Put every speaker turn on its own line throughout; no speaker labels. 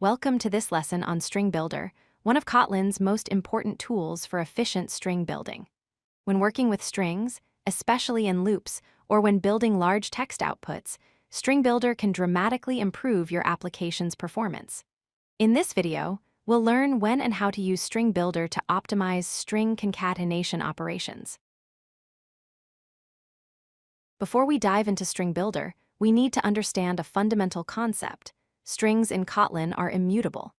Welcome to this lesson on StringBuilder, one of Kotlin's most important tools for efficient string building. When working with strings, especially in loops or when building large text outputs, StringBuilder can dramatically improve your application's performance. In this video, we'll learn when and how to use StringBuilder to optimize string concatenation operations. Before we dive into StringBuilder, we need to understand a fundamental concept. Strings in Kotlin are immutable.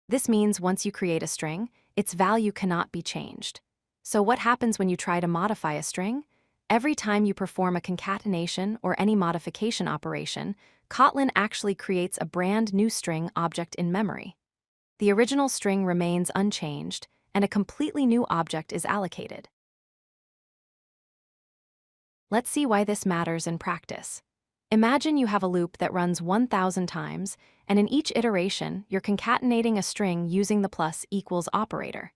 This means once you create a string, its value cannot be changed. So what happens when you try to modify a string? Every time you perform a concatenation or any modification operation, Kotlin actually creates a brand new string object in memory. The original string remains unchanged, and a completely new object is allocated. Let's see why this matters in practice. Imagine you have a loop that runs 1,000 times, and in each iteration, you're concatenating a string using the plus equals operator.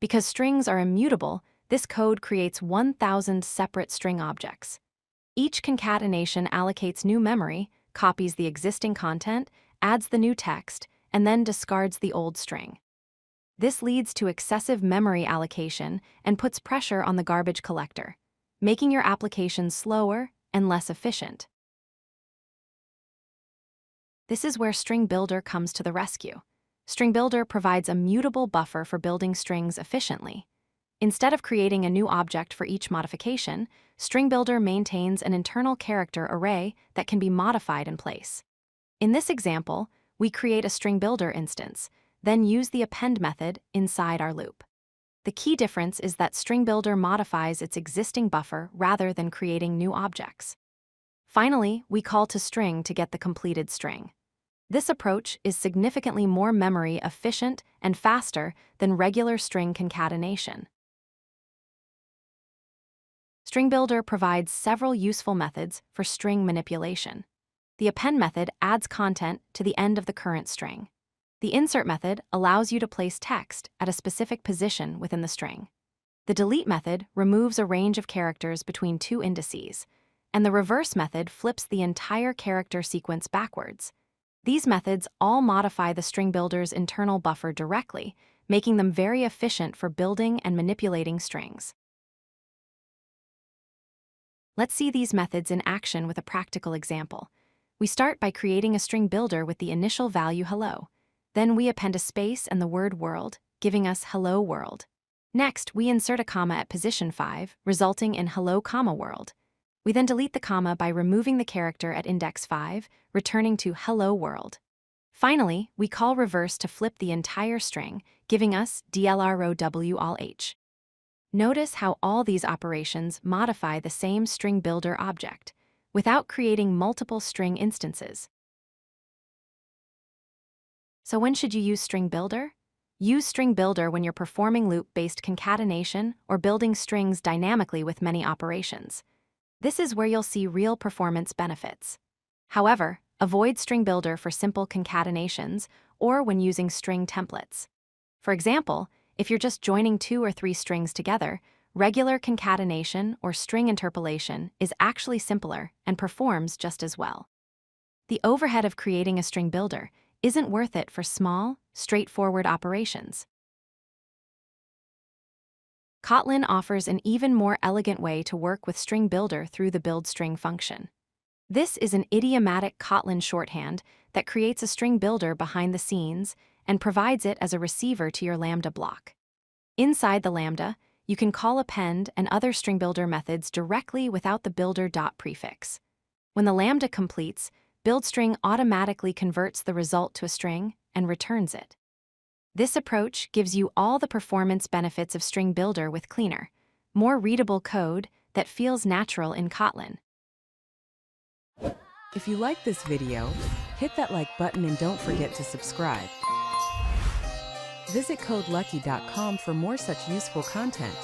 Because strings are immutable, this code creates 1,000 separate string objects. Each concatenation allocates new memory, copies the existing content, adds the new text, and then discards the old string. This leads to excessive memory allocation and puts pressure on the garbage collector, making your application slower and less efficient. This is where StringBuilder comes to the rescue. StringBuilder provides a mutable buffer for building strings efficiently. Instead of creating a new object for each modification, StringBuilder maintains an internal character array that can be modified in place. In this example, we create a StringBuilder instance, then use the append method inside our loop. The key difference is that StringBuilder modifies its existing buffer rather than creating new objects. Finally, we call toString to get the completed string. This approach is significantly more memory efficient and faster than regular string concatenation. StringBuilder provides several useful methods for string manipulation. The append method adds content to the end of the current string. The insert method allows you to place text at a specific position within the string. The delete method removes a range of characters between two indices, and the reverse method flips the entire character sequence backwards. These methods all modify the StringBuilder's internal buffer directly, making them very efficient for building and manipulating strings. Let's see these methods in action with a practical example. We start by creating a StringBuilder with the initial value hello. Then we append a space and the word world, giving us hello world. Next, we insert a comma at position 5, resulting in hello comma world. We then delete the comma by removing the character at index 5, returning to hello world. Finally, we call reverse to flip the entire string, giving us dlrow all h. Notice how all these operations modify the same StringBuilder object, without creating multiple string instances. So when should you use StringBuilder? Use StringBuilder when you're performing loop-based concatenation or building strings dynamically with many operations. This is where you'll see real performance benefits. However, avoid StringBuilder for simple concatenations or when using string templates. For example, if you're just joining 2 or 3 strings together, regular concatenation or string interpolation is actually simpler and performs just as well. The overhead of creating a StringBuilder isn't worth it for small, straightforward operations. Kotlin offers an even more elegant way to work with StringBuilder through the buildString function. This is an idiomatic Kotlin shorthand that creates a StringBuilder behind the scenes and provides it as a receiver to your Lambda block. Inside the Lambda, you can call append and other StringBuilder methods directly without the builder dot prefix. When the Lambda completes, buildString automatically converts the result to a string and returns it. This approach gives you all the performance benefits of StringBuilder with cleaner, more readable code that feels natural in Kotlin.
If you like this video, hit that like button and don't forget to subscribe. Visit codelucky.com for more such useful content.